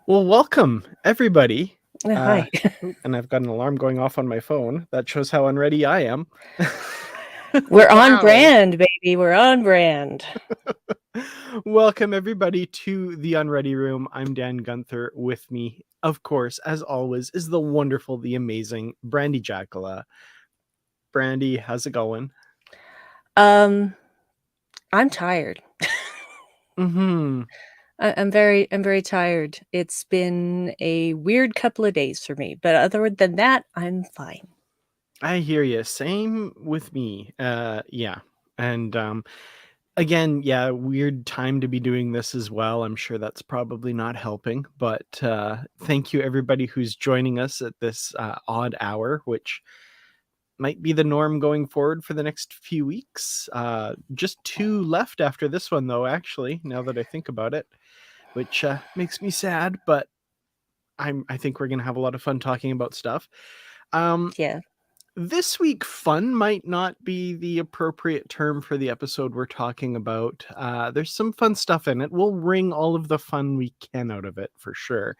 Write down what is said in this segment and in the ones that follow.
Well, welcome everybody. Uh, Hi. and I've got an alarm going off on my phone that shows how unready I am. We're on Wow. brand, baby. We're on brand. Welcome everybody to the Unready Room. I'm Dan Gunther. With me, of course, as always, is the wonderful, the amazing Brandi Jackola. Brandi, how's it going? Um, I'm tired. Mm-hmm. I'm very tired. It's been a weird couple of days for me, but other than that, I'm fine. I hear you. Same with me. Yeah. And again, yeah, weird time to be doing this as well. I'm sure that's probably not helping, but thank you everybody who's joining us at this odd hour, which might be the norm going forward for the next few weeks. Just two left after this one, though, actually, now that I think about it, which makes me sad, but I think we're going to have a lot of fun talking about stuff. Um, Yeah. this week, fun might not be the appropriate term for the episode we're talking about. There's some fun stuff in it. We'll wring all of the fun we can out of it for sure,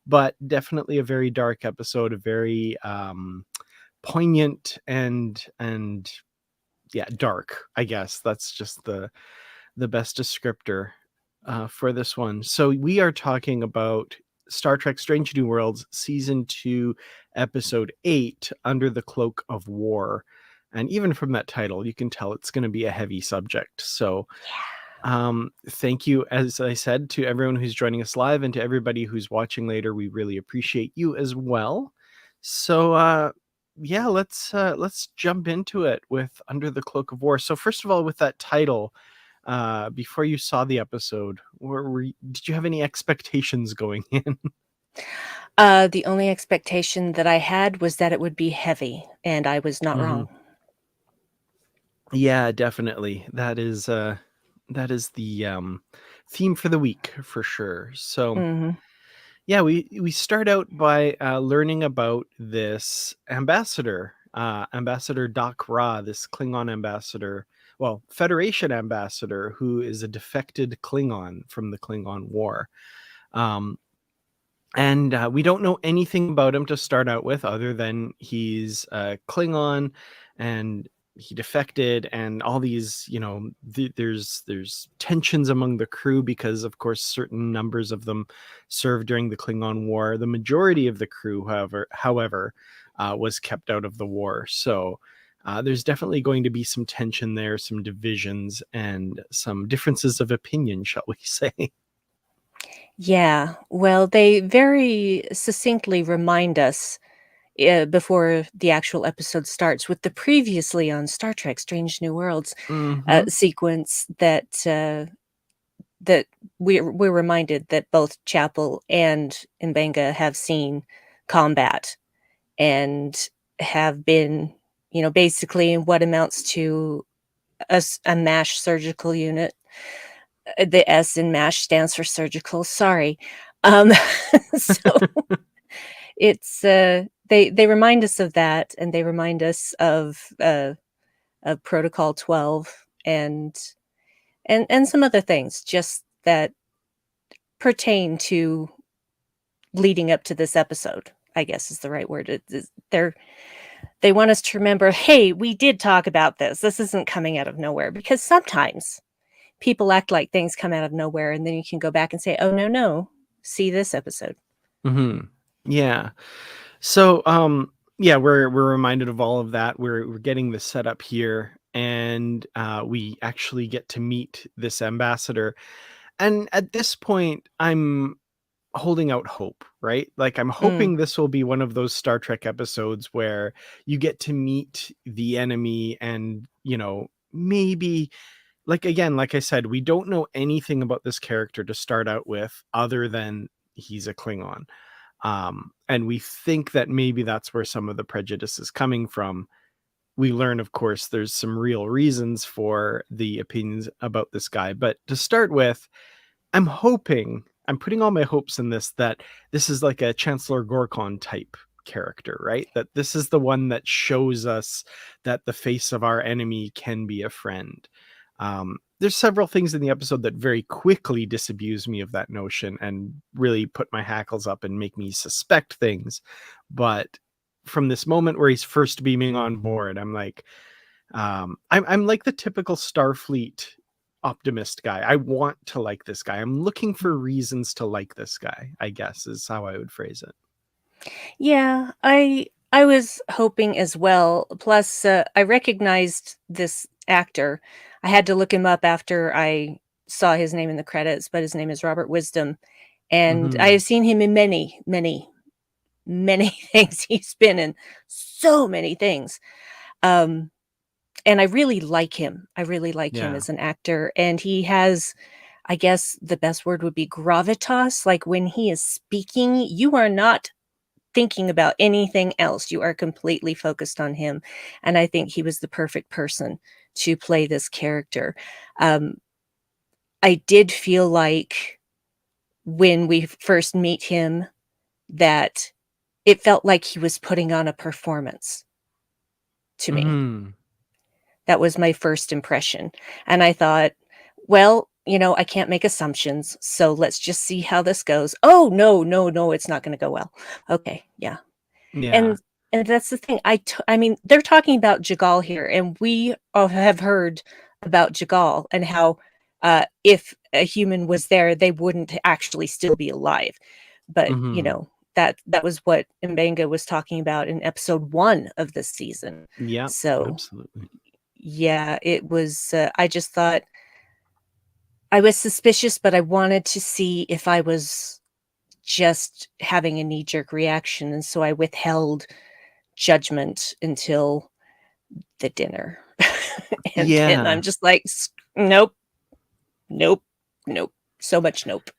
but definitely a very dark episode, a very poignant and yeah, dark. I guess that's just the best descriptor for this one. So we are talking about Star Trek Strange New Worlds Season 2, Episode 8, Under the Cloak of War. And even from that title, you can tell it's going to be a heavy subject. So thank you, as I said, to everyone who's joining us live and to everybody who's watching later. We really appreciate you as well. So yeah, let's jump into it with Under the Cloak of War. So first of all, with that title, before you saw the episode, did you have any expectations going in? The only expectation that I had was that it would be heavy, and I was not Hmm. wrong. Yeah, definitely. That is the theme for the week for sure. So Hmm. yeah, we start out by learning about this ambassador, Ambassador Doc Ra, this Klingon ambassador, well, Federation ambassador, who is a defected Klingon from the Klingon War. Um, and we don't know anything about him to start out with, other than he's a Klingon, and he defected, and all these, there's tensions among the crew because, of course, certain numbers of them served during the Klingon War. The majority of the crew, however, was kept out of the war. So. There's definitely going to be some tension there, some divisions, and some differences of opinion, shall we say. Yeah. Well, they very succinctly remind us before the actual episode starts with the previously on Star Trek Strange New Worlds Hmm. sequence that we're reminded that both Chapel and Mbenga have seen combat and have been, basically in what amounts to a MASH surgical unit. The S in MASH stands for surgical. Sorry. Um, so it's they remind us of that, and they remind us of Protocol 12 and some other things just that pertain to leading up to this episode, I guess is the right word. They want us to remember, hey, we did talk about this. This isn't coming out of nowhere, because sometimes people act like things come out of nowhere, and then you can go back and say, oh, no, no, see this episode. Hmm. Yeah. So, yeah, we're reminded of all of that. We're getting the setup here, and we actually get to meet this ambassador. And at this point, I'm holding out hope, right? Like, I'm Mm, hoping this will be one of those Star Trek episodes where you get to meet the enemy, and maybe, like, again, like I said, we don't know anything about this character to start out with, other than he's a Klingon. And we think that maybe that's where some of the prejudice is coming from. We learn, of course, there's some real reasons for the opinions about this guy. But to start with, I'm putting all my hopes in this, that this is like a Chancellor Gorkon type character, right? That this is the one that shows us that the face of our enemy can be a friend. There's several things in the episode that very quickly disabuse me of that notion and really put my hackles up and make me suspect things. But from this moment where he's first beaming on board, I'm like, I'm like the typical Starfleet optimist guy. I want to like this guy. I'm looking for reasons to like this guy, I guess is how I would phrase it. Yeah, I was hoping as well. Plus, I recognized this actor. I had to look him up after I saw his name in the credits, but his name is Robert Wisdom, and I Mm-hmm. have seen him in many, many, many things. He's been in so many things. Um, and I really like him. I really like him Yeah. as an actor, and he has, I guess the best word would be gravitas. Like when he is speaking, you are not thinking about anything else. You are completely focused on him. And I think he was the perfect person to play this character. Um, I did feel like when we first meet him that it felt like he was putting on a performance to me. Mm-hmm. That was my first impression. And I thought, well, I can't make assumptions. So let's just see how this goes. Oh, no, no, no, it's not going to go well. Okay. Yeah. Yeah. And and that's the thing. I mean, they're talking about Jackola here, and we all have heard about Jackola and how if a human was there, they wouldn't actually still be alive. But Mm-hmm. that was what Mbenga was talking about in episode 1 of this season. Yeah, So absolutely. yeah, it was. I just thought I was suspicious, but I wanted to see if I was just having a knee jerk reaction, and so I withheld judgment until the dinner. And then Yeah. I'm just like, nope, nope, nope. So much nope.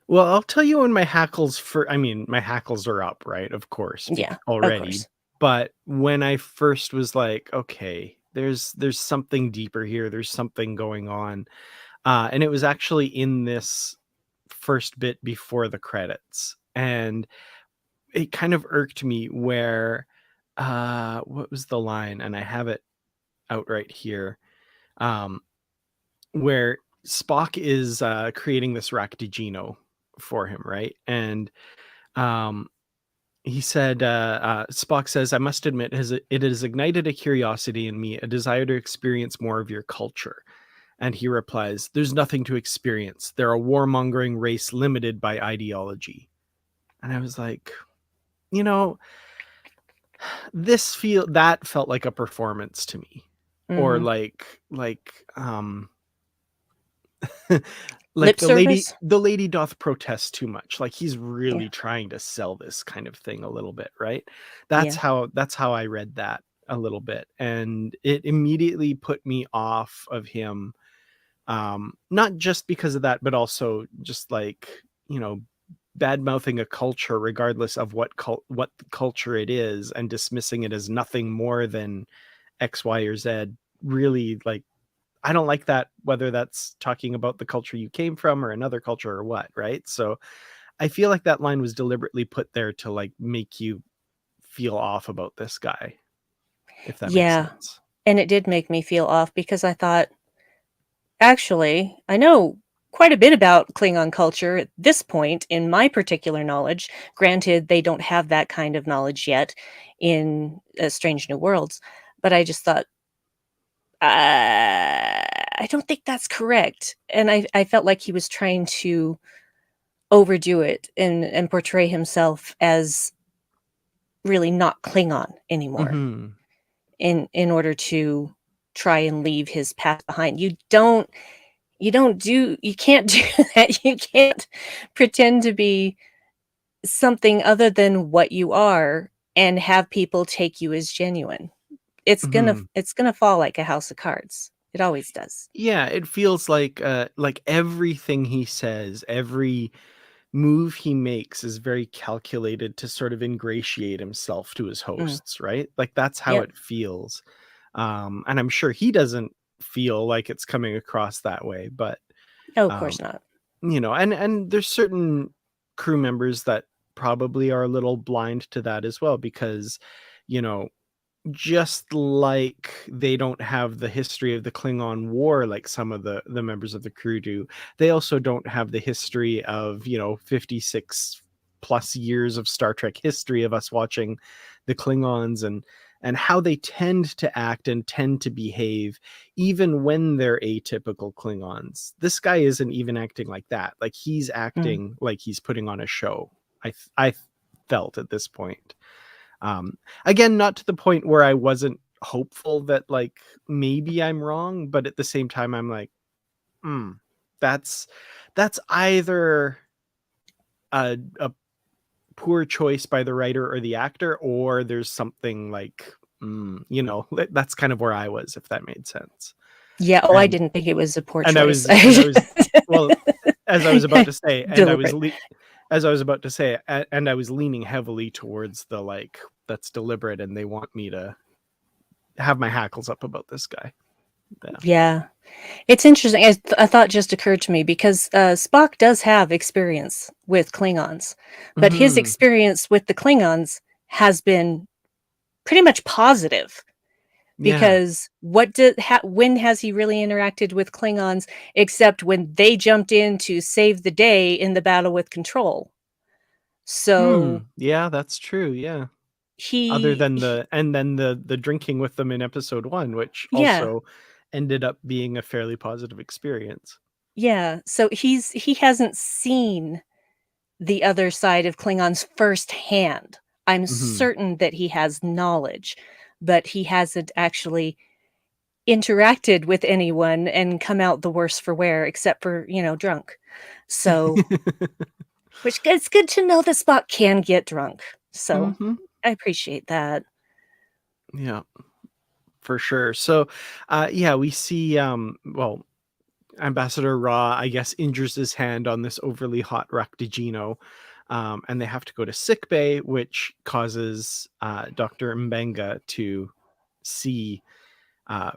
Well, I'll tell you when my hackles are up, right? Of course, Yeah, of already. course. But when I first was like, okay, there's something deeper here. There's something going on. And it was actually in this first bit before the credits. And it kind of irked me where what was the line? And I have it out right here. Um, where Spock is creating this Raktigino for him, right? And um, he said, Spock says, I must admit, it has ignited a curiosity in me, a desire to experience more of your culture. And he replies, there's nothing to experience. They're a warmongering race limited by ideology. And I was like, you know, that felt like a performance to me. Or Hmm. like Lip service. the lady doth protest too much, like he's Yeah, really trying to sell this kind of thing a little bit, right? yeah, That's how I read that a little bit, and it immediately put me off of him, not just because of that, but also just like, you know, bad mouthing a culture regardless of what culture it is and dismissing it as nothing more than X, Y, or Z. Really, like, I don't like that, whether that's talking about the culture you came from or another culture or what, right? So I feel like that line was deliberately put there to like make you feel off about this guy, if that makes yeah. sense. And it did make me feel off because I thought, actually, I know quite a bit about Klingon culture at this point in my particular knowledge. Granted, they don't have that kind of knowledge yet in Strange New Worlds, but I just thought, I don't think that's correct. And I felt like he was trying to overdo it and portray himself as really not Klingon anymore Hmm. in order to try and leave his past behind. You can't do that. You can't pretend to be something other than what you are and have people take you as genuine. Hmm. It's gonna fall like a house of cards. It always does. Yeah, it feels like everything he says, every move he makes is very calculated to sort of ingratiate himself to his Mm. hosts, right? Like that's how Yep. it feels. And I'm sure he doesn't feel like it's coming across that way, but Oh, of um, course not. and there's certain crew members that probably are a little blind to that as well, because you know just like they don't have the history of the Klingon War like some of the members of the crew do, they also don't have the history of, 56 plus years of Star Trek history of us watching the Klingons and how they tend to act and tend to behave even when they're atypical Klingons. This guy isn't even acting like that. Like, he's Mm. acting like he's putting on a show. I felt at this point. Um, Again, not to the point where I wasn't hopeful that like maybe I'm wrong, but at the same time, I'm like, hmm, that's either a poor choice by the writer or the actor, or there's something like, that's kind of where I was, if that made sense. Yeah, oh, I And didn't think it was a poor and I choice. was and I was well, as I was about to say, Deliberate. as I was about to say, and I was leaning heavily towards the like that's deliberate, and they want me to have my hackles up about this guy. Yeah. Yeah. It's interesting. A thought just occurred to me because Spock does have experience with Klingons, but his Mm-hmm. experience with the Klingons has been pretty much positive. Yeah. Because when has he really interacted with Klingons except when they jumped in to save the day in the battle with Control? So Yeah, that's true. Yeah. Other he, than he the drinking with them in episode 1, which yeah, also ended up being a fairly positive experience. yeah. So he hasn't seen the other side of Klingons firsthand. I'm Mm-hmm. certain that he has knowledge, but he hasn't actually interacted with anyone and come out the worse for wear, except for, drunk. So, which it's good to know that Spock can get drunk. So, Mm-hmm. I appreciate that. Yeah, for sure. So, yeah, we see, Ambassador Ra, I guess, injures his hand on this overly hot Raktajino, and they have to go to sick bay, which causes Dr. Mbenga to see uh,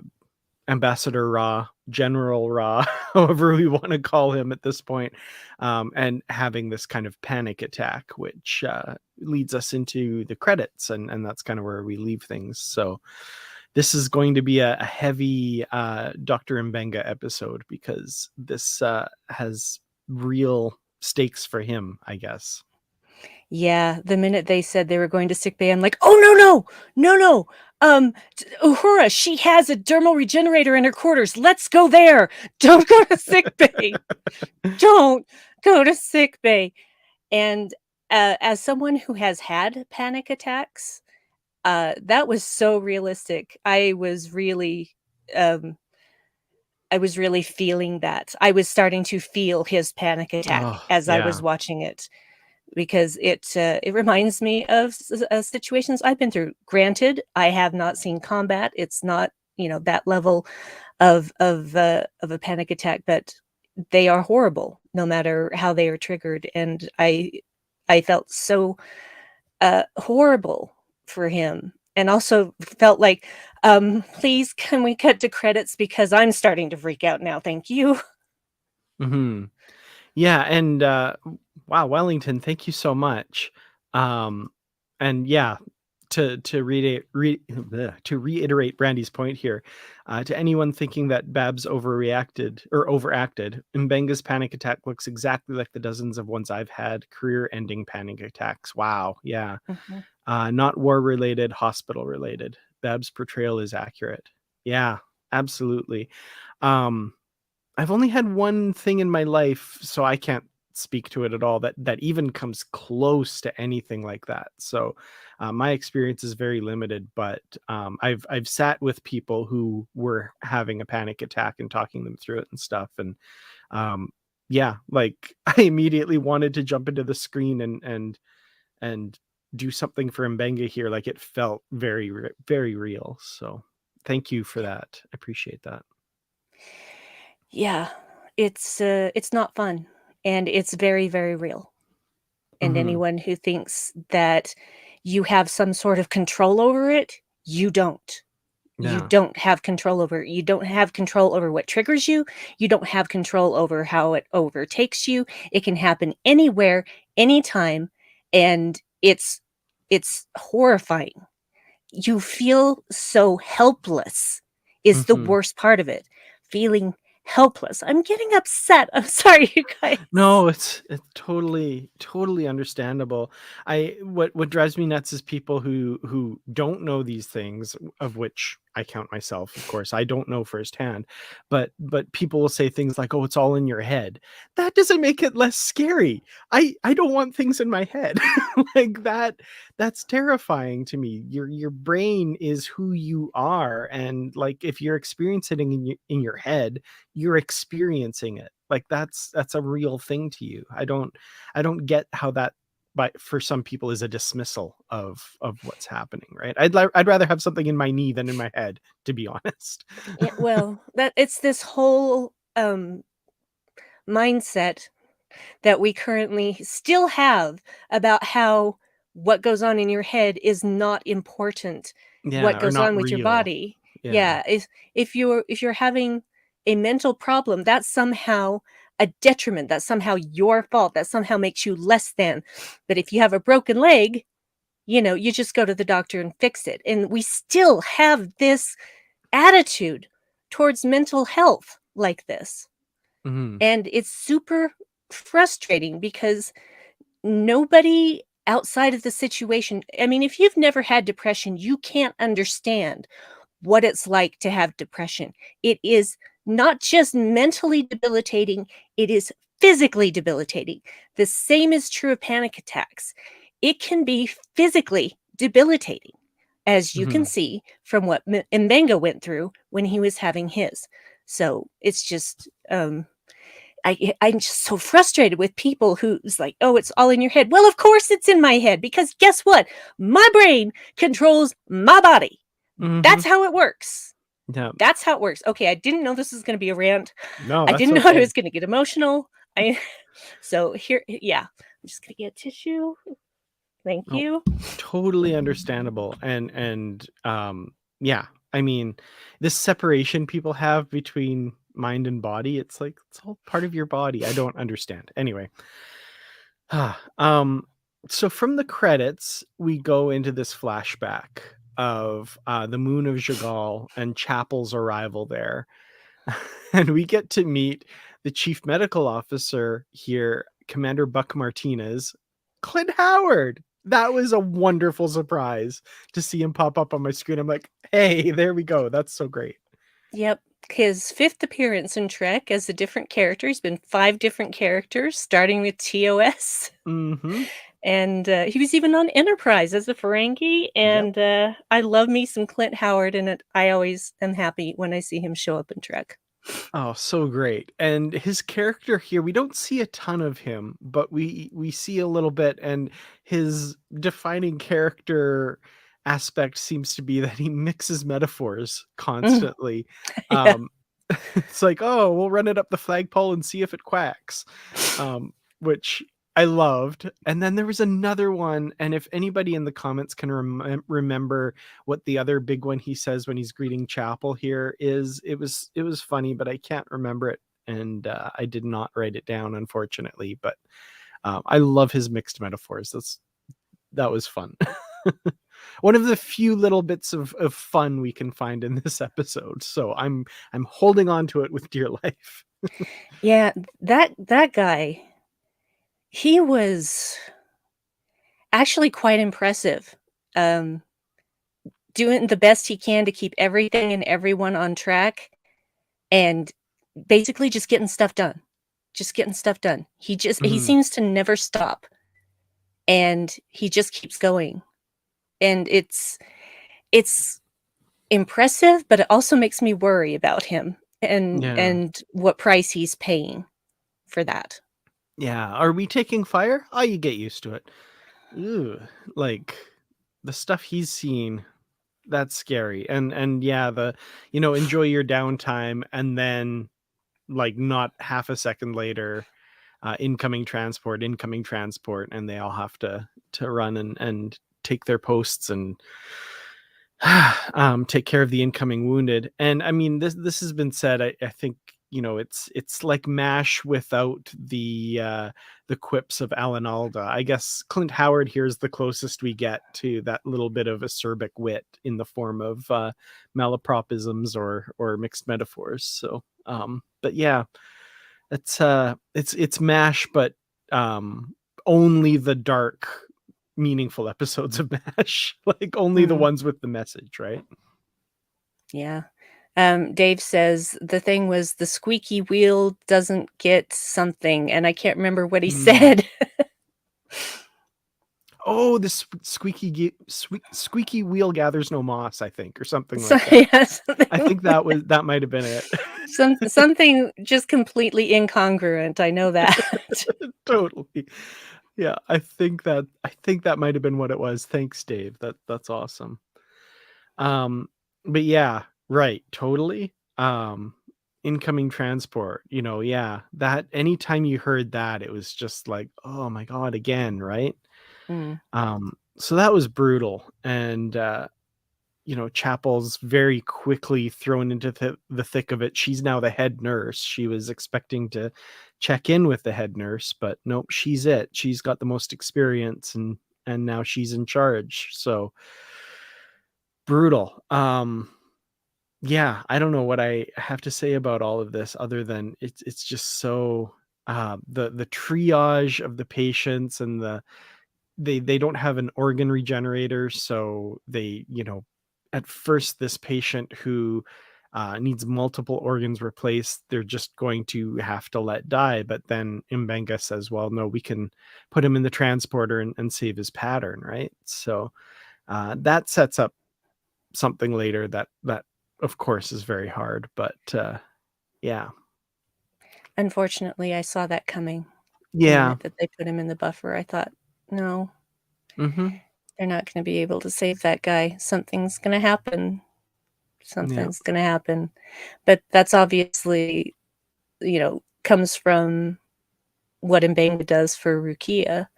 Ambassador Ra, General Ra, however we want to call him at this point, and having this kind of panic attack, which leads us into the credits, and that's kind of where we leave things. So this is going to be a heavy Dr. Mbenga episode because this has real stakes for him, I guess. Yeah, the minute they said they were going to sick bay, I'm like, "Oh, no, no. No, no. Uhura, she has a dermal regenerator in her quarters. Let's go there. Don't go to sick bay. Don't go to sick bay." And, as someone who has had panic attacks, that was so realistic. Um I was really feeling that. I was starting to feel his panic attack Oh, as I was yeah. watching it because it reminds me of situations I've been through. Granted, I have not seen combat. It's not, that level of a panic attack, but they are horrible no matter how they are triggered, and I felt so horrible for him, and also felt like, please, can we cut to credits because I'm starting to freak out now. Thank you. Hmm. Yeah, and wow, Wellington, thank you so much. Um, and yeah, to reiterate Brandy's point here, to anyone thinking that Babs overreacted or overacted, Mbenga's panic attack looks exactly like the dozens of ones I've had, career-ending panic attacks. Wow, yeah, Mhm. not war related, hospital related. Babs' portrayal is accurate. Yeah, absolutely. Um, I've only had one thing in my life, so I can't speak to it at all that even comes close to anything like that. So my experience is very limited, but I've sat with people who were having a panic attack and talking them through it and stuff. And um, yeah, like I immediately wanted to jump into the screen and do something for Mbenga here. Like, it felt very, very real. So thank you for that. I appreciate that. Yeah, it's not fun, and it's very, very real. And Hmm. anyone who thinks that you have some sort of control over it, you don't. You Yeah. don't have control over it. You don't have control over what triggers you. You don't have control over how it overtakes you. It can happen anywhere, anytime, and it's horrifying. you feel so helpless is the Mhm. worst part of it. Feeling helpless. I'm getting upset. I'm sorry, you guys. No, it's totally understandable. What drives me nuts is people who don't know these things, of which I count myself, of course. I don't know firsthand, but people will say things like, "Oh, it's all in your head." That doesn't make it less scary. I don't want things in my head. Like that's terrifying to me. Your brain is who you are, and like if you're experiencing it in your head, you're experiencing it. Like that's a real thing to you. I don't get how that, but for some people, is a dismissal of what's happening, right? I'd rather have something in my knee than in my head, to be honest. Yeah, well, that it's this whole mindset that we currently still have about how what goes on in your head is not important. What Yeah, or goes not on with your real. body. Yeah. Yeah, if you're having a mental problem, that's somehow a detriment. That's somehow your fault. That somehow makes you less than. But if you have a broken leg, you just go to the doctor and fix it. And we still have this attitude towards mental health like this. Mhm. And it's super frustrating because nobody outside of the situation, I mean, if you've never had depression, you can't understand what it's like to have depression. It is not just mentally debilitating, it is physically debilitating. The same is true of panic attacks. It can be physically debilitating, as you can Mhm. see from what Mbenga went through when he was having his. So it's just I'm just so frustrated with people who's like, "Oh, it's all in your head." Well, of course it's in my head because guess what? My brain controls my body. That's Mhm. how it works. Yeah. That's how it works. Okay, I didn't know this was going to be a rant. No, I that's didn't know I okay. was going to get emotional. I so here yeah, I'm just going to get tissue. Thank No, you. totally understandable. And yeah, I mean, this separation people have between mind and body, it's like it's all part of your body. I don't understand. Anyway, um, so from the credits, we go into this flashback of the moon of Jagal and Chapel's arrival there. And we get to meet the chief medical officer here, Commander Buck Martinez, Clint Howard. That was a wonderful surprise to see him pop up on my screen. I'm like, hey, there we go. That's so great. Yep. His fifth appearance in Trek as a different character. He's been 5 different characters, starting with TOS. Mm-hmm. And he was even on Enterprise as a Ferengi. Yep. And I love me some Clint Howard, and I always am happy when I see him show up in Trek. Oh, so great. And his character here, we don't see a ton of him, but we see a little bit, and his defining character aspect seems to be that he mixes metaphors Mm, constantly. yeah. Um it's like, "Oh, we'll run it up the flagpole and see if it quacks," which I loved. And then there was another one, and if anybody in the comments can remember what the other big one he says when he's greeting Chapel here is, it was funny, but I can't remember it, and I did not write it down, unfortunately. But I love his mixed metaphors. That was fun. One of the few little bits of fun we can find in this episode. So I'm holding on to it with dear life. Yeah, that guy, he was actually quite impressive. Um, Doing the best he can to keep everything and everyone on track and basically just getting stuff done. Just getting stuff done. He Mhm. seems to never stop and he just keeps going. And it's impressive, but it also makes me worry about him Yeah. and what price he's paying for that. Yeah. Are we taking fire? Oh, you get used to it. Ooh, like the stuff he's seen, that's scary. And yeah, enjoy your downtime, and then like not half a second later, incoming transport, and they all have to run and take their posts and take care of the incoming wounded. And I mean, this has been said. I think it's like MASH without the quips of Alan Alda. I guess Clint Howard here is the closest we get to that little bit of acerbic wit in the form of malapropisms or mixed metaphors. So but yeah, it's MASH, but only the dark meaningful episodes of MASH, like only the ones with the message, right? Yeah. Dave says the thing was the squeaky wheel doesn't get something, and I can't remember what he said. Oh, the squeaky wheel gathers no moss, I think, or something like that. Yeah, something I think that might have been it. something just completely incongruent. I know that. Totally. Yeah, I think that might have been what it was. Thanks, Dave. That's awesome. But yeah, right, totally. Incoming transport, yeah, that anytime you heard that, it was just like, oh my God, again, right? So that was brutal. And Chapel's very quickly thrown into the thick of it. She's now the head nurse. She was expecting to check in with the head nurse, but nope, she's it. She's got the most experience, and now she's in charge. So brutal. Yeah, I don't know what I have to say about all of this other than it's just so the triage of the patients, and they don't have an organ regenerator, so they, at first, this patient who needs multiple organs replaced, they're just going to have to let die. But then Mbenga says, well, no, we can put him in the transporter and save his pattern, right? So that sets up something later that of course is very hard, but yeah. Unfortunately, I saw that coming. The Yeah. minute that they put him in the buffer, I thought, no, Mm-hmm. they're not going to be able to save that guy. Something's going to happen. Something's going to happen. But that's obviously, comes from what Mbenga does for Rukia.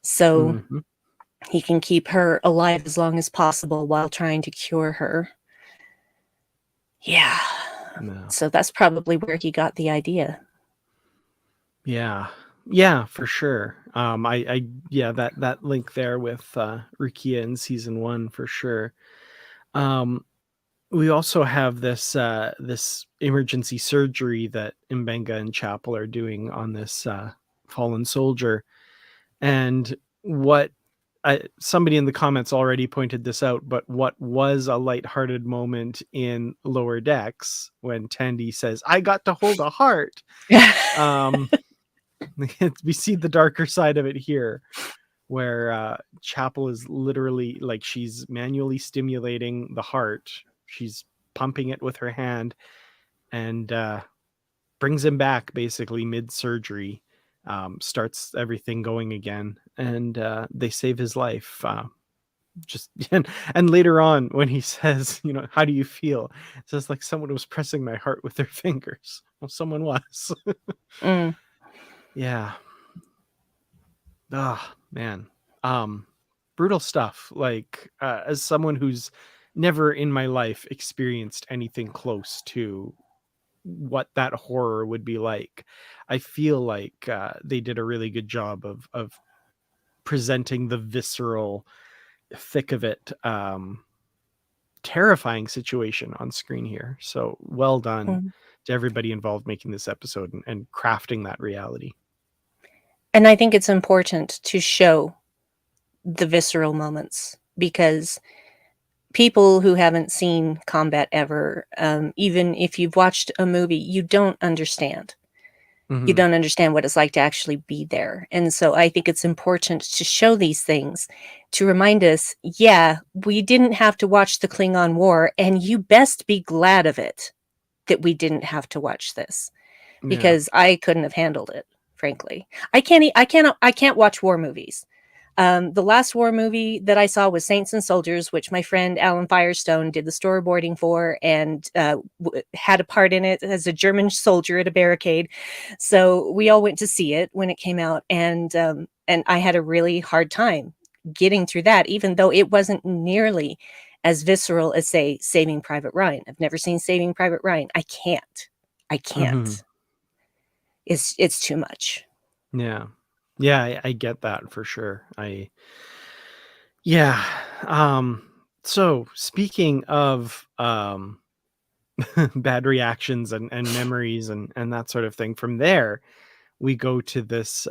So he can keep her alive as long as possible while trying to cure her. Yeah. No. So that's probably where he got the idea. Yeah, for sure. That link there with Rukia in season 1 for sure. We also have this emergency surgery that Mbenga and Chapel are doing on this fallen soldier, and what somebody in the comments already pointed this out, but what was a lighthearted moment in Lower Decks when Tandy says, "I got to hold a heart." We see the darker side of it here, where Chapel is literally, like, she's manually stimulating the heart. She's pumping it with her hand, and brings him back basically mid-surgery, starts everything going again, and they save his life. And later on, when he says, how do you feel? It says, like, someone was pressing my heart with their fingers. Well, someone was. Yeah. Oh, man. Brutal stuff. Like, as someone who's never in my life experienced anything close to what that horror would be like, I feel like they did a really good job of presenting the visceral, thick of it, terrifying situation on screen here. So well done to everybody involved making this episode and crafting that reality. And I think it's important to show the visceral moments, because people who haven't seen combat ever, even if you've watched a movie, you don't understand. You don't understand what it's like to actually be there. And so I think it's important to show these things to remind us, yeah, we didn't have to watch the Klingon War, and you best be glad of it that we didn't have to watch this, because I couldn't have handled it, frankly. I can't watch war movies. The last war movie that I saw was Saints and Soldiers, which my friend Alan Firestone did the storyboarding for, and had a part in it as a German soldier at a barricade. So we all went to see it when it came out, and I had a really hard time getting through that, even though it wasn't nearly as visceral as, say, Saving Private Ryan. I've never seen Saving Private Ryan. I can't. I Hmm. can't. It's too much. Yeah. Yeah, I get that for sure. Yeah. Um, so speaking of bad reactions and memories and that sort of thing, from there we go to this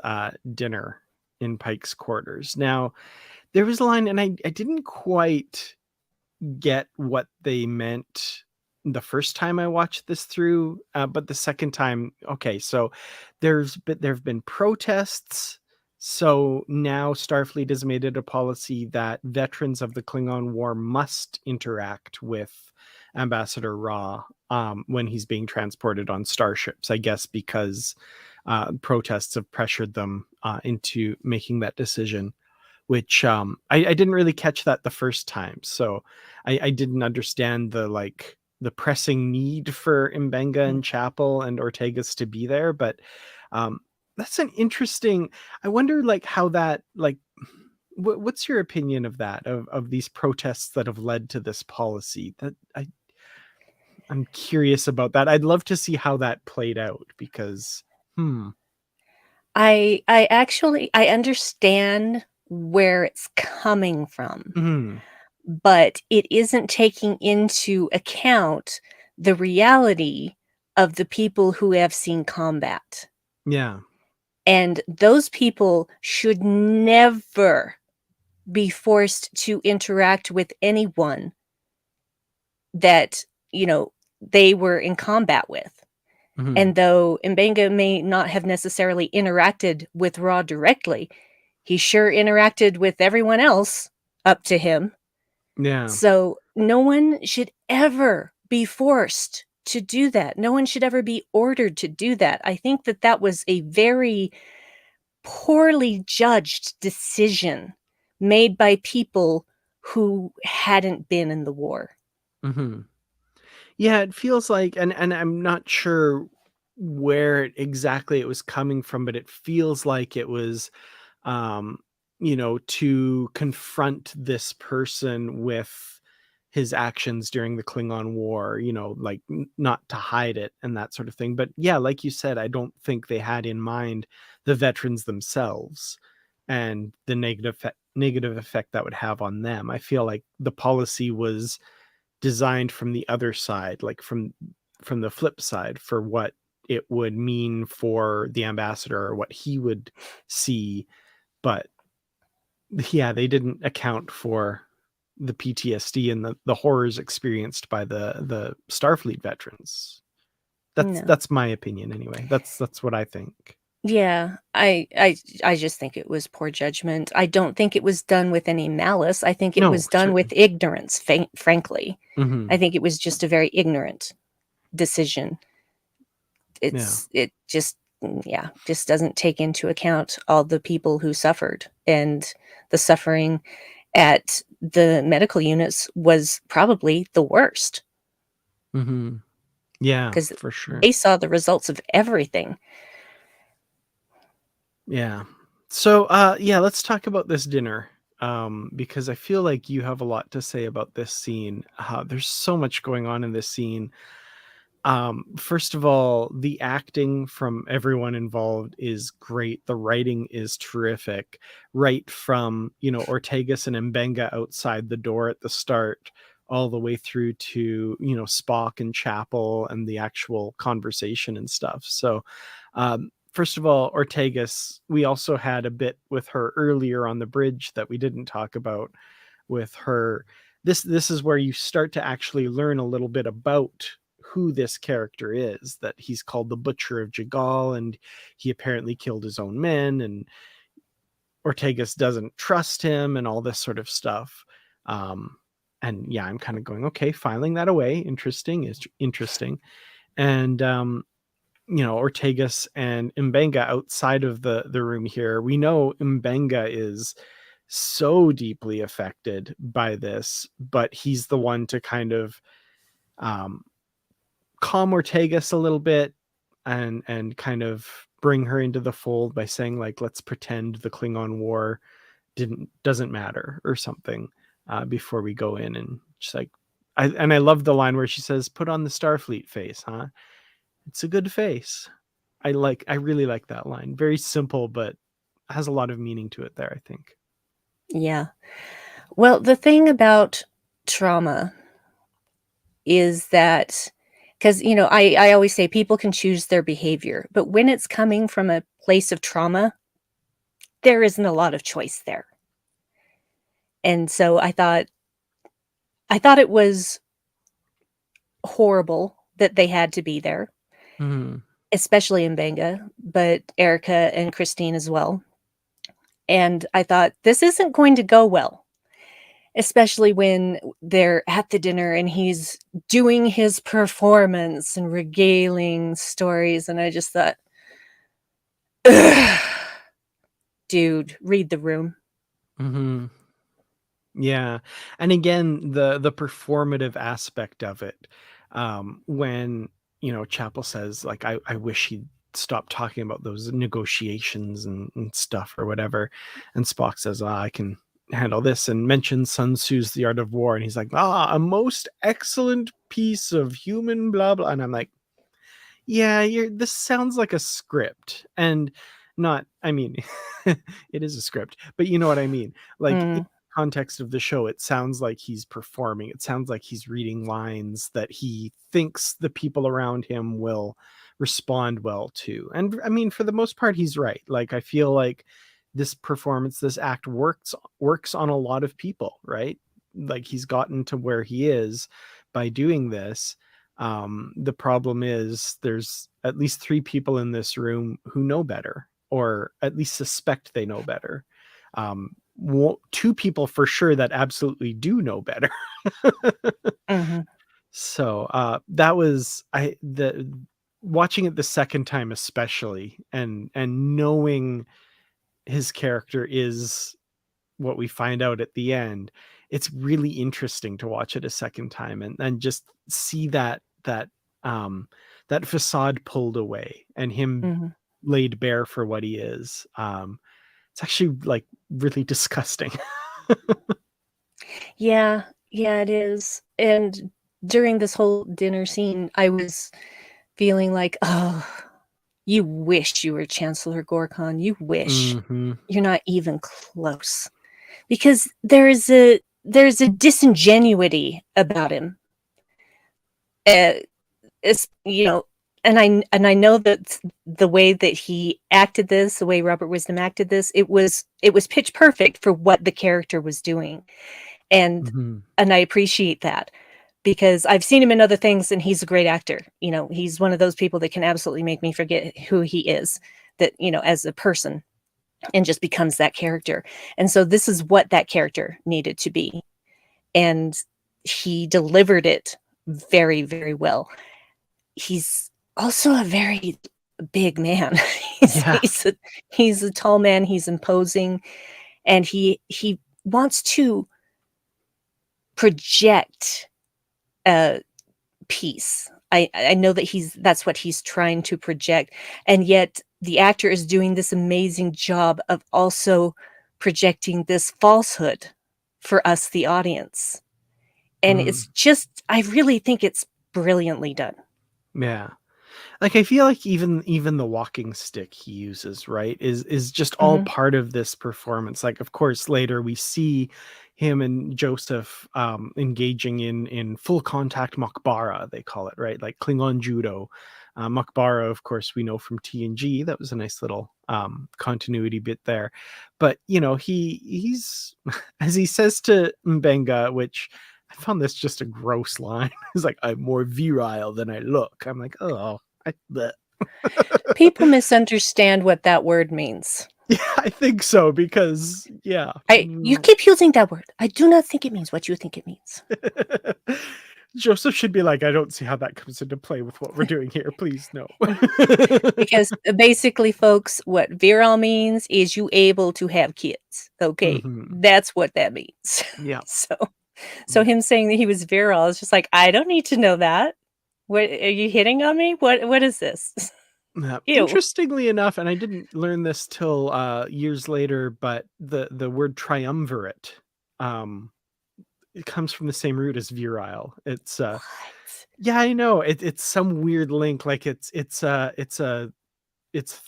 dinner in Pike's quarters. Now, there was a line, and I didn't quite get what they meant the first time I watched this through, but the second time, okay, so there have been protests. So now Starfleet has made it a policy that veterans of the Klingon War must interact with Ambassador Ra when he's being transported on starships. I guess because protests have pressured them into making that decision, which I didn't really catch that the first time. So I didn't understand the pressing need for Mbenga Mm. and Chapel and Ortegas to be there. But um, that's an interesting. I wonder how that what's your opinion of that of these protests that have led to this policy? That I'm curious about that. I'd love to see how that played out because hmm. I actually I understand where it's coming from, Mm, but it isn't taking into account the reality of the people who have seen combat. yeah. And those people should never be forced to interact with anyone that, you know, they were in combat with. Hmm. And though Mbenga may not have necessarily interacted with Ra directly, he sure interacted with everyone else up to him. Yeah. So no one should ever be forced to do that. No one should ever be ordered to do that. I think that that was a very poorly judged decision made by people who hadn't been in the war. Hmm. Yeah, it feels like, and I'm not sure where exactly it was coming from, but it feels like it was um, to confront this person with his actions during the Klingon War, not to hide it and that sort of thing. But yeah, like you said, I don't think they had in mind the veterans themselves and the negative effect that would have on them. I feel like the policy was designed from the other side, like from the flip side, for what it would mean for the ambassador or what he would see. But yeah, they didn't account for the PTSD and the horrors experienced by the Starfleet veterans. That's No. that's my opinion anyway. That's what I think. Yeah, I just think it was poor judgment. I don't think it was done with any malice. I think it No, was done with certainly. ignorance, frankly. I Hmm. think it was just a very ignorant decision. Yeah. It just yeah, just doesn't take into account all the people who suffered, and the suffering at the medical units was probably the worst Hmm. Yeah, because for sure. they saw the results of everything. Yeah. So yeah, let's talk about this dinner. Because I feel like you have a lot to say about this scene. There's so much going on in this scene. First of all, the acting from everyone involved is great. The writing is terrific. Right from, Ortegas and Mbenga outside the door at the start, all the way through to, Spock and Chapel and the actual conversation and stuff. So, first of all, Ortegas, we also had a bit with her earlier on the bridge that we didn't talk about with her. This is where you start to actually learn a little bit about who this character is, that he's called the Butcher of Jagal, and he apparently killed his own men, and Ortegas doesn't trust him and all this sort of stuff. um and yeah, I'm kind of going, okay, filing that away, interesting, is interesting. And Ortegas and Mbenga outside of the room here, we know Mbenga is so deeply affected by this, but he's the one to kind of um, calm Ortegas a little bit and kind of bring her into the fold by saying, like, let's pretend the Klingon War doesn't matter or something, before we go in. And she's like, I love the line where she says, put on the Starfleet face, huh? It's a good face. I really like that line. Very simple, but has a lot of meaning to it there, I think. Yeah. Well, the thing about trauma is that because I always say people can choose their behavior, but when it's coming from a place of trauma, there isn't a lot of choice there. And so I thought it was horrible that they had to be there, Mhm. especially in Benga, but Erica and Christine as well. And I thought this isn't going to go well, especially when they're at the dinner and he's doing his performance and regaling stories. And I just thought, "Ugh, dude, read the room." Mhm. Yeah. And again, the performative aspect of it, when, Chapel says, like, I wish he'd stop talking about those negotiations and stuff or whatever. And Spock says, I can handle this, and mentions Sun Tzu's The Art of War. And he's like, a most excellent piece of human blah blah. And I'm like, yeah, this sounds like a script. And not, I mean, it is a script, but you know what I mean? Like, in Mm, context of the show, it sounds like he's performing. It sounds like he's reading lines that he thinks the people around him will respond well to. And I mean, for the most part, he's right. Like, I feel like this performance, this act works on a lot of people, right? Like, he's gotten to where he is by doing this. The problem is there's at least three people in this room who know better, or at least suspect they know better. Two people for sure that absolutely do know better. mhm, So that was I the watching it the second time especially, and knowing his character is what we find out at the end. It's really interesting to watch it a second time, and just see um that facade pulled away and him mhm. laid bare for what he is. It's actually, like, really disgusting. Yeah, yeah, it is. And during this whole dinner scene, I was feeling like, oh, you wish you were Chancellor Gorkon. You wish. Hmm. You're not even close. Because there's a disingenuity about him. Uh, it's and I know that the way that he acted this, the way Robert Wisdom acted this, it was pitch perfect for what the character was doing. And Hmm. and I appreciate that because I've seen him in other things and he's a great actor. He's one of those people that can absolutely make me forget who he is, that, as a person, and just becomes that character. And so this is what that character needed to be. And he delivered it very, very well. He's also a very big man. he's, Yeah. he's, a, he's a tall man, he's imposing, and he wants to project a peace. I know that that's what he's trying to project, and yet the actor is doing this amazing job of also projecting this falsehood for us, the audience. And Mm. it's just, I really think it's brilliantly done. Yeah. Like, I feel like even the walking stick he uses, right, is just all Mhm, part of this performance. Like, of course, later we see him and Joseph engaging in full contact makbara, they call it, right? Like Klingon judo. Makbara, of course, we know from TNG. That was a nice little continuity bit there. But he's as he says to Mbenga, which I found this just a gross line. He's like, "I'm more virile than I look." I'm like, oh, bleh. people misunderstand what that word means. Yeah, I think so, because yeah. You keep using that word. I do not think it means what you think it means. Joseph should be like, I don't see how that comes into play with what we're doing here. Please, no. Because, basically, folks, what virile means is you able to have kids, okay? Hmm. That's what that means. Yeah. So him saying that he was virile is just like, "I don't need to know that. What are you hitting on me? What is this?" Yeah. Ew. Interestingly enough, and I didn't learn this till years later, but the word triumvirate, um, it comes from the same root as virile. It's What? Yeah, I know. It's some weird link. Like it's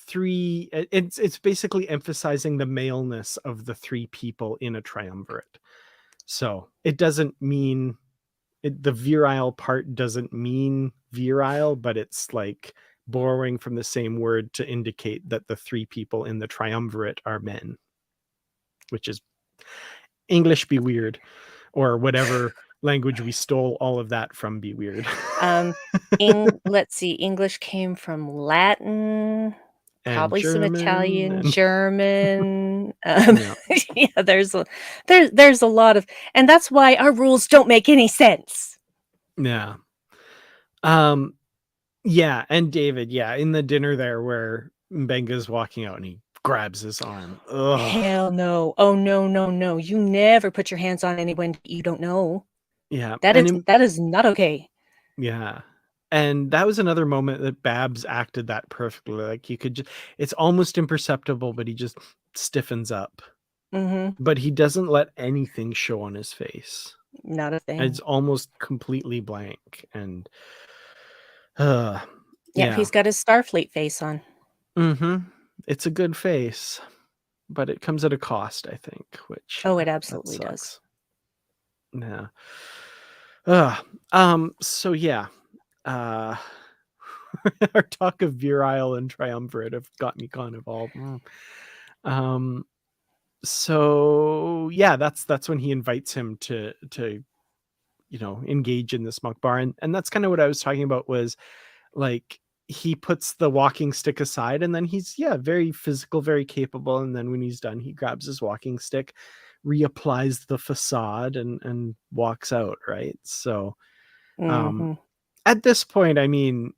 three. It's basically emphasizing the maleness of the three people in a triumvirate. So it doesn't mean the virile part doesn't mean virile, but it's like borrowing from the same word to indicate that the three people in the triumvirate are men, which is English be weird, or whatever language we stole all of that from be weird. Um, let's see, English came from Latin, And probably some German Italian, and German, yeah. yeah, there's a lot of, and that's why our rules don't make any sense. Yeah. Um yeah, and David, yeah, in the dinner there where Mbenga's walking out and he grabs his arm. Ugh. Hell no. Oh, no, no, no. You never put your hands on anyone you don't know. Yeah. That is And in, that is not okay. yeah. And that was another moment that Babs acted that perfectly. Like you could just, it's almost imperceptible, but he just stiffens up. Mhm. But he doesn't let anything show on his face. Not a It's thing. almost completely blank. And Yeah, yeah. he's got his Starfleet face on. Mm-hmm. It's a good face, but it comes at a cost, I think, which Oh, it that absolutely does. sucks. Yeah. So yeah. Uh our talk of virile and triumvirate have got me kind of all um so yeah, that's when he invites him to engage in the smoke bar, and that's kind of what I was talking about, was like he puts the walking stick aside and then he's, yeah, very physical, very capable, and then when he's done he grabs his walking stick, reapplies the facade, and walks out, right? So um Mhm. at this point, I mean,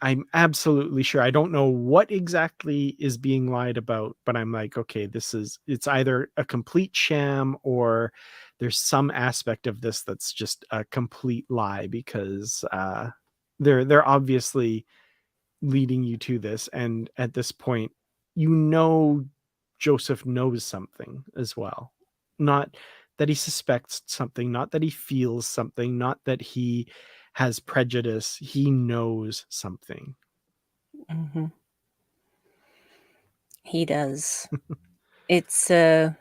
I'm absolutely sure, I don't know what exactly is being lied about, but I'm like, okay, it's either a complete sham or there's some aspect of this that's just a complete lie, because they're obviously leading you to this, and at this point, Joseph knows something as well. Not that he suspects something, not that he feels something, not that he has prejudice. He knows something. Mhm. He does. It's, I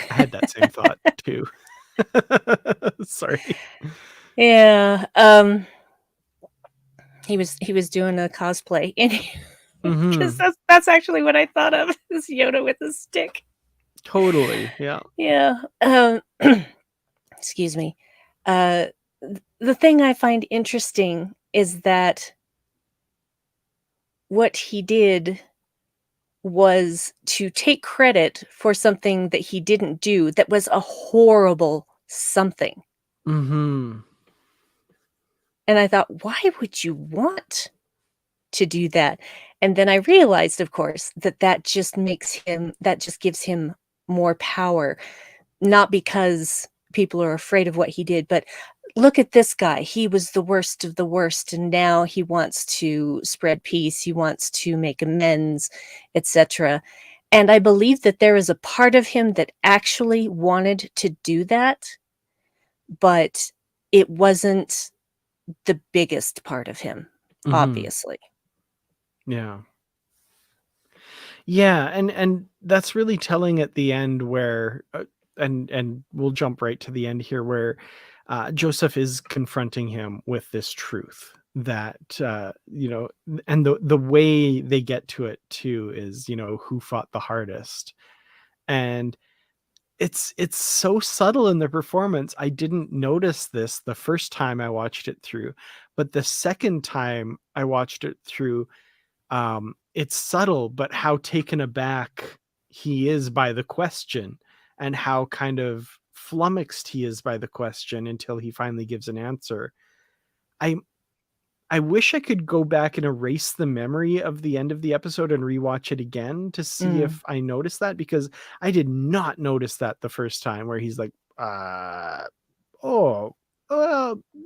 had that same thought too. Sorry. yeah, he was doing a cosplay, and because Hmm. that's actually what I thought of, is Yoda with a stick. Totally. Yeah. Yeah, excuse me. The thing I find interesting is that what he did was to take credit for something that he didn't do that was a horrible something, Hmm. and I thought, "Why would you want to do that?" And then I realized, of course, that just gives him more power, not because people are afraid of what he did, but look at this guy. He was the worst of the worst, and now he wants to spread peace. He wants to make amends, etc. And I believe that there is a part of him that actually wanted to do that, but it wasn't the biggest part of him, Hmm. obviously. Yeah. Yeah, and that's really telling at the end, where and we'll jump right to the end here, where Joseph is confronting him with this truth that and the way they get to it too is, who fought the hardest. And it's so subtle in the performance. I didn't notice this the first time I watched it through, but the second time I watched it through, it's subtle, but how taken aback he is by the question, and how kind of flummoxed he is by the question until he finally gives an answer. I I wish I could go back and erase the memory of the end of the episode and rewatch it again to see Mm, if I noticed that, because I did not notice that the first time, where he's like, oh,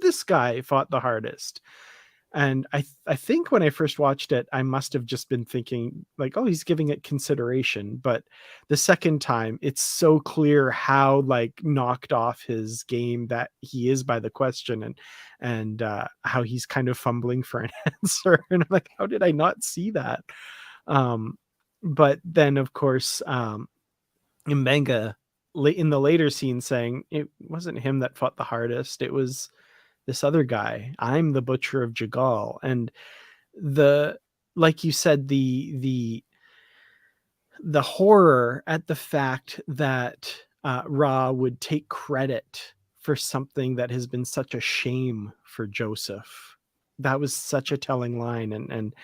this guy fought the hardest. And I think when I first watched it, I must have just been thinking like, oh, he's giving it consideration. But the second time, it's so clear how like knocked off his game that he is by the question, and how he's kind of fumbling for an answer. And I'm like, how did I not see that? Um, but then of course, Mbenga in the later scene saying it wasn't him that fought the hardest. It was this other guy. I'm the butcher of Jagal. And the like you said, the horror at the fact that Ra would take credit for something that has been such a shame for Joseph. That was such a telling line, and